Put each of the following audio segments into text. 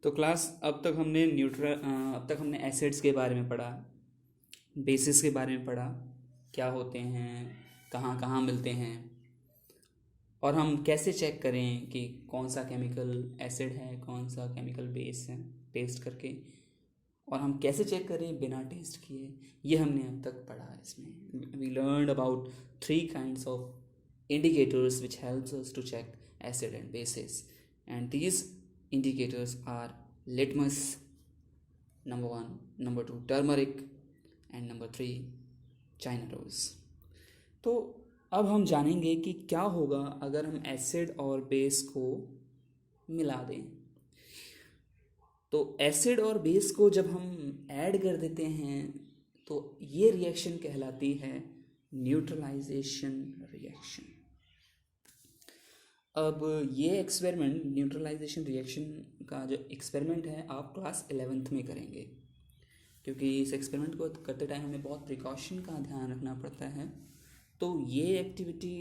तो क्लास अब तक हमने एसिड्स के बारे में पढ़ा, बेसिस के बारे में पढ़ा, क्या होते हैं, कहाँ कहाँ मिलते हैं, और हम कैसे चेक करें कि कौन सा केमिकल एसिड है, कौन सा केमिकल बेस है, टेस्ट करके। और हम कैसे चेक करें बिना टेस्ट किए, ये हमने अब तक पढ़ा। इसमें we learn about 3 kinds of indicators which helps us to check acid and bases, and these indicators are litmus, number 1, number 2 turmeric, and number 3 China rose। तो अब हम जानेंगे कि क्या होगा अगर हम एसिड और बेस को मिला दें। तो एसिड और बेस को जब हम ऐड कर देते हैं तो ये रिएक्शन कहलाती है न्यूट्रलाइजेशन रिएक्शन। अब ये एक्सपेरिमेंट, न्यूट्रलाइजेशन रिएक्शन का जो एक्सपेरिमेंट है, आप क्लास 11th में करेंगे, क्योंकि इस एक्सपेरिमेंट को करते टाइम हमें बहुत प्रिकॉशन का ध्यान रखना पड़ता है। तो ये एक्टिविटी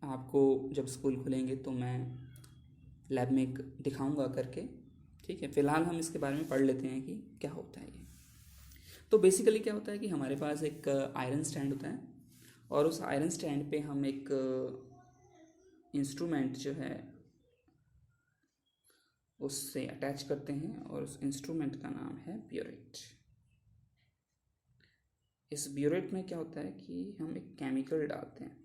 आपको जब स्कूल खुलेंगे तो मैं लैब में दिखाऊंगा करके, ठीक है। फ़िलहाल हम इसके बारे में पढ़ लेते हैं कि क्या होता है ये। तो बेसिकली क्या होता है कि हमारे पास एक आयरन स्टैंड होता है, और उस आयरन स्टैंड पे हम एक इंस्ट्रूमेंट जो है उससे अटैच करते हैं, और उस इंस्ट्रूमेंट का नाम है ब्यूरेट। इस ब्यूरेट में क्या होता है कि हम एक केमिकल डालते हैं।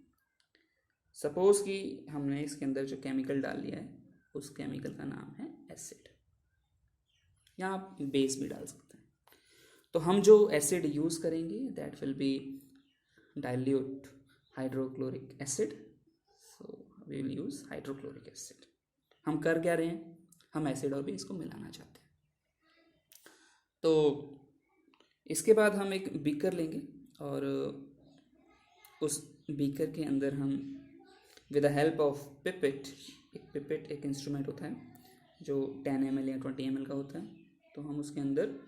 सपोज कि हमने इसके अंदर जो केमिकल डाल लिया है उस केमिकल का नाम है एसिड, या आप बेस भी डाल सकते हैं। तो हम जो एसिड यूज़ करेंगे that will be dilute hydrochloric acid, so we will use hydrochloric acid. हम कर क्या रहे हैं, हम एसिड और बेस को मिलाना चाहते हैं। तो इसके बाद हम एक बीकर लेंगे, और उस बीकर के अंदर हम with the help of pipette, एक इंस्ट्रूमेंट होता है जो 10 ml या 20 ml का होता है, तो हम उसके अंदर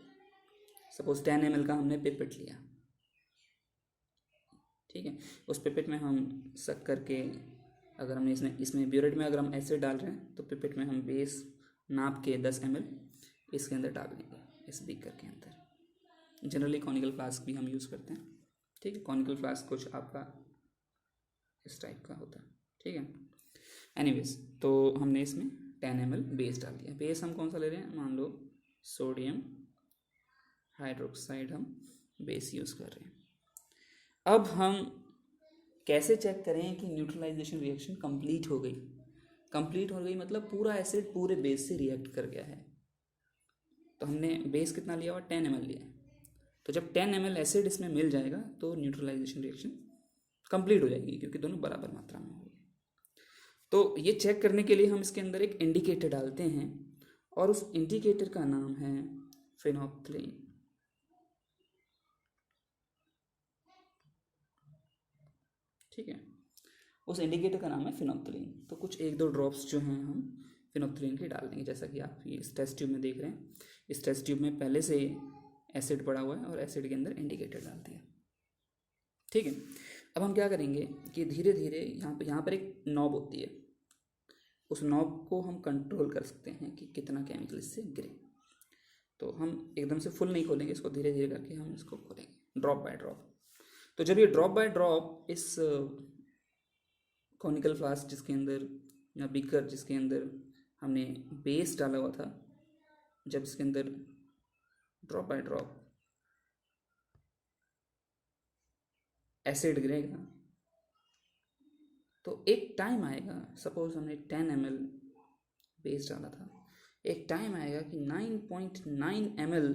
सपोज 10 ml का हमने पिपेट लिया, ठीक है। उस पिपेट में हम सक करके, अगर हमने इसमें ब्यूरेट में अगर हम एसिड डाल रहे हैं तो पिपेट में हम बेस नाप के 10 ml इसके अंदर डाल देंगे, इस बीकर के अंदर। जनरली कॉनिकल फ्लास्क भी हम यूज़ करते हैं, ठीक है। कॉनिकल फ्लास्क कुछ आपका इस टाइप का होता है, ठीक है। एनीवेज, तो हमने इसमें 10 ml बेस डाल दिया। बेस हम कौन सा ले रहे हैं, मान लो सोडियम हाइड्रोक्साइड हम बेस यूज़ कर रहे हैं। अब हम कैसे चेक करें कि न्यूट्रलाइजेशन रिएक्शन कंप्लीट हो गई। कंप्लीट हो गई मतलब पूरा एसिड पूरे बेस से रिएक्ट कर गया है। तो हमने बेस कितना लिया हुआ, 10 ml लिया है। तो जब 10 ml एसिड इसमें मिल जाएगा तो न्यूट्रलाइजेशन रिएक्शन कंप्लीट हो जाएगी, क्योंकि दोनों बराबर मात्रा में होंगे। तो ये चेक करने के लिए हम इसके अंदर एक इंडिकेटर डालते हैं, और उस इंडिकेटर का नाम है फिनोप्थलीन, ठीक है। उस इंडिकेटर का नाम है फिनोप्थलीन। तो कुछ 1-2 ड्रॉप्स जो हैं हम फिनोप्थलीन के डाल देंगे, जैसा कि आप ये इस टेस्ट ट्यूब में देख रहे हैं। इस टेस्ट ट्यूब में पहले से एसिड पड़ा हुआ है, और एसिड के अंदर इंडिकेटर डाल दिया, ठीक है। अब हम क्या करेंगे कि धीरे धीरे यहाँ पर एक नॉब होती है, उस नॉब को हम कंट्रोल कर सकते हैं कि कितना केमिकल इससे गिरे। तो हम एकदम से फुल नहीं खोलेंगे इसको, धीरे धीरे करके हम इसको खोलेंगे ड्रॉप बाय ड्रॉप। तो जब ये ड्रॉप बाय ड्रॉप इस कॉनिकल फ्लास्क जिसके अंदर, या बीकर जिसके अंदर हमने बेस डाला हुआ था, जब इसके अंदर ड्रॉप बाय ड्रॉप एसिड गिरेगा तो एक टाइम आएगा, सपोज हमने 10 ml बेस डाला था, एक टाइम आएगा कि 9.9 ml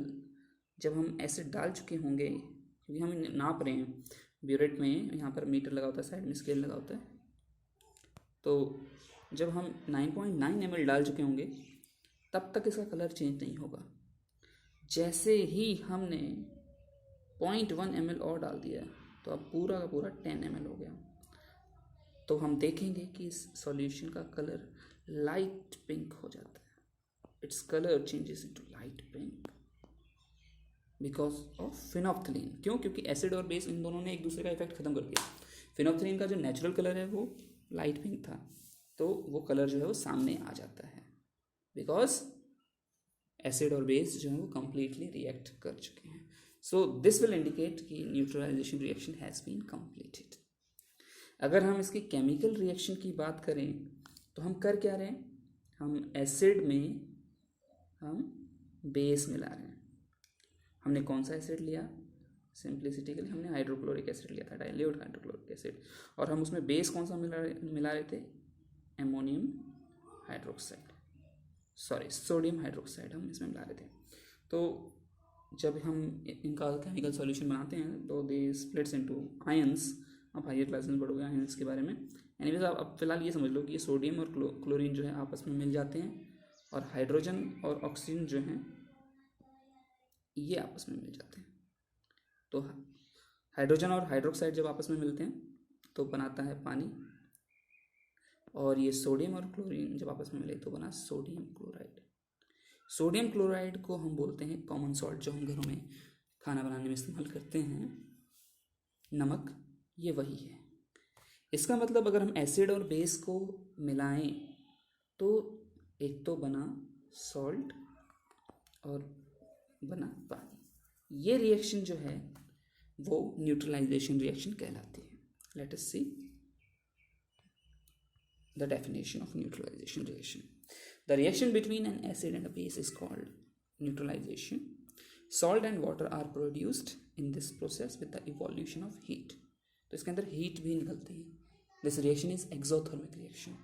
जब हम एसिड डाल चुके होंगे, क्योंकि हम नाप रहे हैं ब्यूरेट में, यहाँ पर मीटर लगा होता है, साइड में स्केल लगा होता है। तो जब हम 9.9 ml डाल चुके होंगे तब तक इसका कलर चेंज नहीं होगा। जैसे ही हमने 0.1 ml और डाल दिया तो अब पूरा का पूरा 10 ml हो गया। तो हम देखेंगे कि इस सॉल्यूशन का कलर लाइट पिंक हो जाता है। Its colour changes into light pink because of phenolphthalein. क्यों? क्योंकि एसिड और बेस इन दोनों ने एक दूसरे का इफेक्ट खत्म कर दिया। फिनोप्थलीन का जो नेचुरल कलर है वो लाइट पिंक था, तो वो कलर जो है वो सामने आ जाता है बिकॉज एसिड और बेस जो है वो कम्प्लीटली रिएक्ट कर चुके हैं. सो दिस विल इंडिकेट कि neutralisation reaction has been completed. अगर हम इसकी केमिकल रिएक्शन की बात करें तो हम कर क्या रहे हैं, हम एसिड में हम बेस मिला रहे हैं. हमने कौन सा एसिड लिया, सिंप्लिसिटी के लिए हमने हाइड्रोक्लोरिक एसिड लिया था, डाइल्यूट हाइड्रोक्लोरिक एसिड, और हम उसमें बेस कौन सा मिला रहे थे, ammonium hydroxide, sorry sodium hydroxide हम इसमें मिला रहे थे. तो जब हम इनका केमिकल सॉल्यूशन बनाते हैं तो दे स्प्लिट्स इनटू आयंस. आप हायर क्लासेस में पढ़ोगे आयंस के बारे में. एनीवेज आप अब फिलहाल ये समझ लो कि ये सोडियम और क्लोरीन जो है आपस में मिल जाते हैं, और हाइड्रोजन और ऑक्सीजन जो हैं ये आपस में मिल जाते हैं. तो हाइड्रोजन और हाइड्रोक्साइड जब आपस में मिलते हैं तो बनाता है पानी, और ये सोडियम और क्लोरीन जब आपस में मिले तो बना सोडियम क्लोराइड. सोडियम क्लोराइड को हम बोलते हैं कॉमन सॉल्ट, जो हम घरों में खाना बनाने में इस्तेमाल करते हैं, नमक, ये वही है. इसका मतलब अगर हम एसिड और बेस को मिलाएं तो एक तो बना सॉल्ट और बना पानी. ये रिएक्शन जो है वो न्यूट्रलाइजेशन रिएक्शन कहलाती है. Let us see the definition of neutralization reaction. The reaction between an acid and a base is called neutralization. Salt and water are produced in this process with the evolution of heat. तो इसके अंदर heat भी निकलती है. This reaction is exothermic reaction.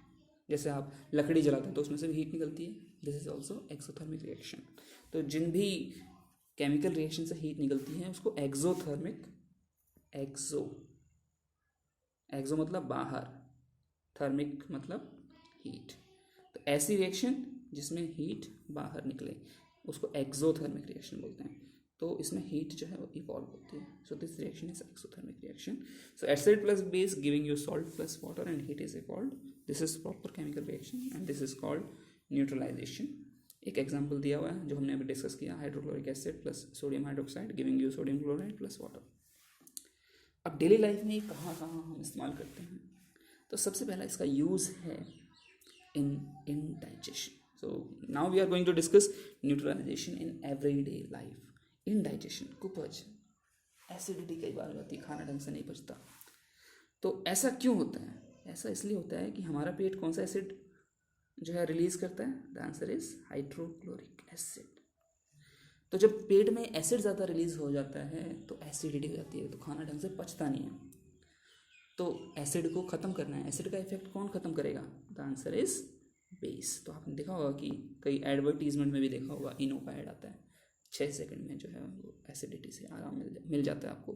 जैसे आप लकड़ी जलाते हैं तो उसमें से भी हीट निकलती है. This is also exothermic reaction. तो जिन भी केमिकल रिएक्शन से हीट निकलती है उसको एक्सोथर्मिक, एक्सो मतलब बाहर, थर्मिक मतलब हीट. तो ऐसी रिएक्शन जिसमें हीट बाहर निकले उसको एक्सोथर्मिक रिएक्शन बोलते हैं. तो इसमें हीट जो है वो इवॉल्व होती है. So this reaction is exothermic reaction. So acid plus base giving you salt plus water and heat is evolve. This is proper chemical reaction and this is called neutralisation. एक example दिया हुआ है जो हमने अभी discuss किया, hydrochloric acid plus sodium hydroxide giving you sodium chloride plus water. अब daily life में कहाँ कहाँ हम इस्तेमाल करते हैं, तो सबसे पहला इसका यूज़ है in digestion. So now we are going to discuss neutralization in everyday life. In digestion, कुपच, एसिडिटी कई बार होती है, खाना ढंग से नहीं पचता. तो ऐसा क्यों होता है? ऐसा इसलिए होता है कि हमारा पेट कौन सा एसिड जो है रिलीज करता है. The answer is hydrochloric acid. तो जब पेट में एसिड ज़्यादा रिलीज हो जाता है तो एसिडिटी हो जाती है, तो खाना ढंग से पचता नहीं है. तो एसिड को ख़त्म करना है. एसिड का इफेक्ट कौन ख़त्म करेगा? The answer is base. तो आपने देखा होगा कि कई एडवर्टीजमेंट में भी देखा होगा, इनो का ऐड आता है, 6 सेकंड में जो है वो एसिडिटी से आराम मिल जाता है आपको.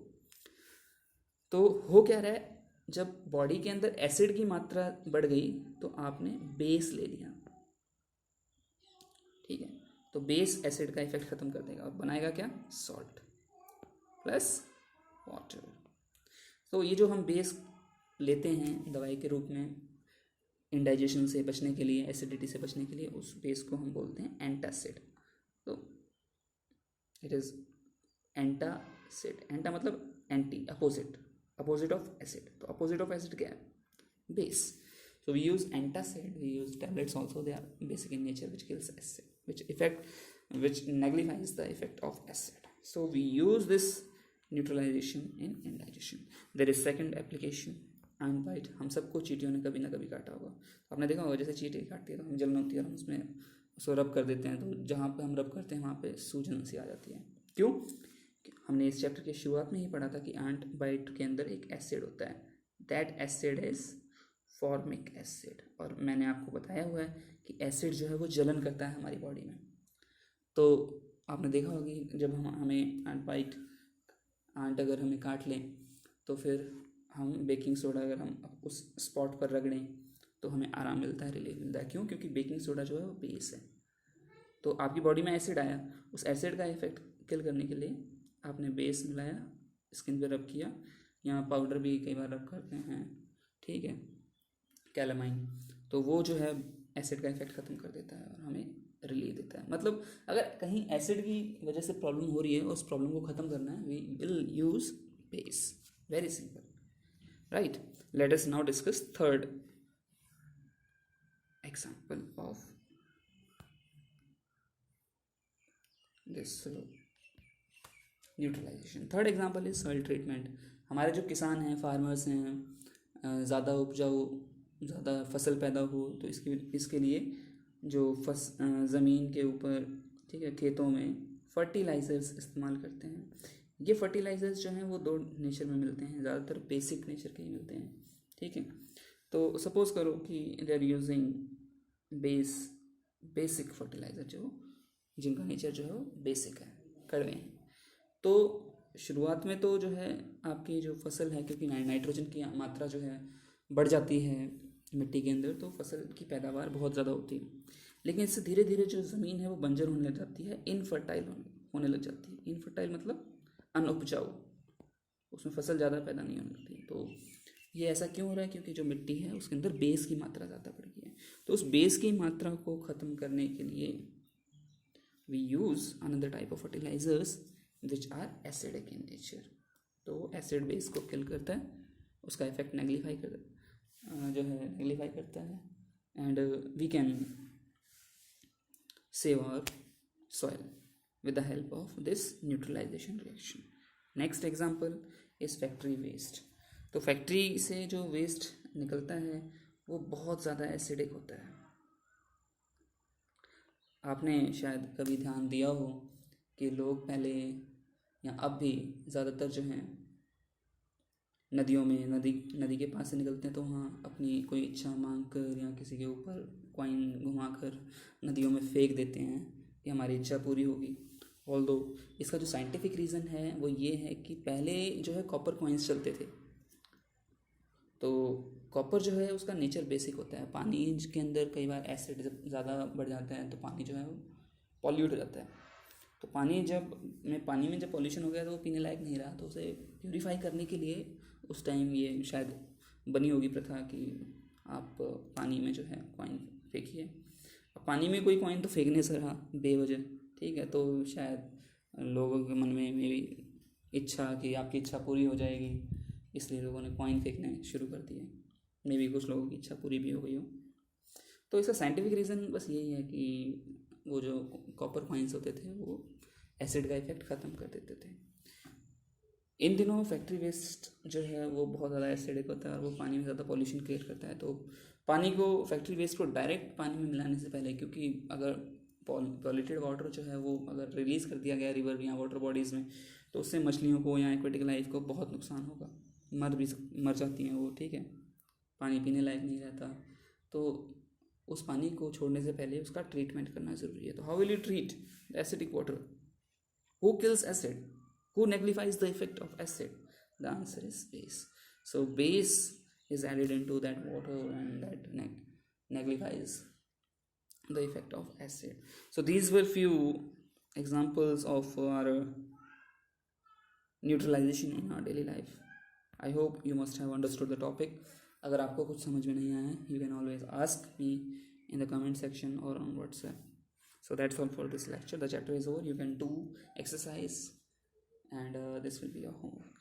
तो हो क्या रहा है, जब बॉडी के अंदर एसिड की मात्रा बढ़ गई तो आपने बेस ले लिया. ठीक है, तो बेस एसिड का इफेक्ट ख़त्म कर देगा और बनाएगा क्या? Salt plus water. तो ये जो हम बेस लेते हैं दवाई के रूप में इंडाइजेशन से बचने के लिए, एसिडिटी से बचने के लिए, उस बेस को हम बोलते हैं एंटासिड. तो इट इज़ एंटासिड. एंटा मतलब एंटी, अपोजिट ऑफ एसिड. तो अपोजिट ऑफ एसिड क्या है? Base. So we use antacid, we use tablets also, they are basic in nature, which kills acid, which nullifies the effect of acid. So we use this neutralization in indigestion. There is second application, ant bite. हम सबको चींटियों ने कभी ना कभी काटा होगा. आपने देखा होगा जैसे चींटी काटती है तो हम जलन होती है और हम उसमें उसको रब कर देते हैं, तो जहाँ पे हम रब करते हैं वहाँ पे सूजन सी आ जाती है. क्यों? हमने इस चैप्टर के शुरुआत में ही पढ़ा था कि ant bite के अंदर एक एसिड होता है. That acid is formic acid. और मैंने आपको बताया हुआ है कि एसिड जो है वो जलन करता है हमारी बॉडी में. तो आपने देखा होगा कि जब हमें आंट अगर हमें काट लें तो फिर हम बेकिंग सोडा अगर हम उस स्पॉट पर रगड़ें तो हमें आराम मिलता है, रिलीफ मिलता है. क्यों? क्योंकि बेकिंग सोडा जो है वो बेस है. तो आपकी बॉडी में एसिड आया, उस एसिड का इफेक्ट किल करने के लिए आपने बेस मिलाया, स्किन पे रब किया. यहाँ पाउडर भी कई बार रब करते हैं, ठीक है, कैलामाइन. तो वो जो है एसिड का इफेक्ट ख़त्म कर देता है और हमें रिलीफ देता है. मतलब अगर कहीं एसिड की वजह से प्रॉब्लम हो रही है और उस प्रॉब्लम को ख़त्म करना है, we will use base. Very simple, right. Let us now discuss third example of this neutralisation. Third example is soil treatment. हमारे जो किसान हैं, फार्मर्स हैं, ज़्यादा उपजाऊ, ज़्यादा फसल पैदा हो तो इसके लिए जो ज़मीन के ऊपर, ठीक है, खेतों में फर्टिलाइज़र्स इस्तेमाल करते हैं. ये फर्टिलाइज़र्स जो हैं वो दो नेचर में मिलते हैं, ज़्यादातर बेसिक नेचर के ही मिलते हैं. ठीक है, तो सपोज़ करो कि they are using basic fertiliser जो जिनका नेचर जो है वो बेसिक है, कड़वे हैं. तो शुरुआत में तो जो है आपकी जो फसल है, क्योंकि नाइट्रोजन की मात्रा जो है बढ़ जाती है मिट्टी के अंदर, तो फसल की पैदावार बहुत ज़्यादा होती है. लेकिन इससे धीरे धीरे जो ज़मीन है वो बंजर होने लग जाती है, इनफर्टाइल होने लग जाती है. इनफर्टाइल मतलब अनउपजाऊ, उसमें फसल ज़्यादा पैदा नहीं होने लगती. तो ये ऐसा क्यों हो रहा है? क्योंकि जो मिट्टी है उसके अंदर बेस की मात्रा ज़्यादा बढ़ गई है. तो उस बेस की मात्रा को ख़त्म करने के लिए we use another type of fertilisers which are acidic in nature. तो एसिड बेस को किल करता है, उसका इफेक्ट नेगलीफाई करता है and we can save our soil with the help of this neutralization reaction. Next example is factory waste. तो factory से जो वेस्ट निकलता है वो बहुत ज़्यादा एसिडिक होता है. आपने शायद कभी ध्यान दिया हो कि लोग पहले या अब भी ज़्यादातर जो हैं नदियों में, नदी के पास से निकलते हैं तो वहाँ अपनी कोई इच्छा मांग कर या किसी के ऊपर कॉइन घुमाकर नदियों में फेंक देते हैं कि हमारी इच्छा पूरी होगी. ऑल्दो इसका जो साइंटिफिक रीज़न है वो ये है कि पहले जो है कॉपर कॉइन्स चलते थे. तो कॉपर जो है उसका नेचर बेसिक होता है. पानी के अंदर कई बार एसिड जब ज़्यादा बढ़ जाता है तो पानी जो है वो पॉल्यूट हो जाता है. तो पानी में जब पॉल्यूशन हो गया तो वो पीने लायक नहीं रहा. तो उसे प्यूरीफाई करने के लिए उस टाइम ये शायद बनी होगी प्रथा कि आप पानी में जो है कॉइन फेंकिए. अब पानी में कोई कॉइन तो फेंकने से रहा बेवजह, ठीक है, तो शायद लोगों के मन में भी इच्छा कि आपकी इच्छा पूरी हो जाएगी, इसलिए लोगों ने कॉइन फेंकने शुरू कर दिए. मे भी कुछ लोगों की इच्छा पूरी भी हो गई हो. तो इसका साइंटिफिक रीज़न बस यही है कि वो जो कॉपर कॉइन्स होते थे वो एसिड का इफेक्ट ख़त्म कर देते थे. इन दिनों फैक्ट्री वेस्ट जो है वो बहुत ज़्यादा एसिडिक होता है और वो पानी में ज़्यादा पॉल्यूशन क्रिएट करता है. तो पानी को, फैक्ट्री वेस्ट को डायरेक्ट पानी में मिलाने से पहले, क्योंकि अगर पॉल्यूटेड वाटर जो है वो अगर रिलीज़ कर दिया गया रिवर या वाटर बॉडीज़ में तो उससे मछलियों को या एक्वेटिक लाइफ को बहुत नुकसान होगा. मर जाती हैं वो, ठीक है, पानी पीने लायक नहीं रहता. तो उस पानी को छोड़ने से पहले उसका ट्रीटमेंट करना ज़रूरी है. तो how will you treat the acidic water? Who kills acid? Who nullifies the effect of acid? The answer is base. So base is added into that water and that nullifies the effect of acid. So these were few examples of our neutralization in our daily life. I hope you must have understood the topic. अगर आपको कुछ समझ में नहीं आया, you can always ask me in the comment section or on WhatsApp. So that's all for this lecture. The chapter is over. You can do exercise and this will be your homework.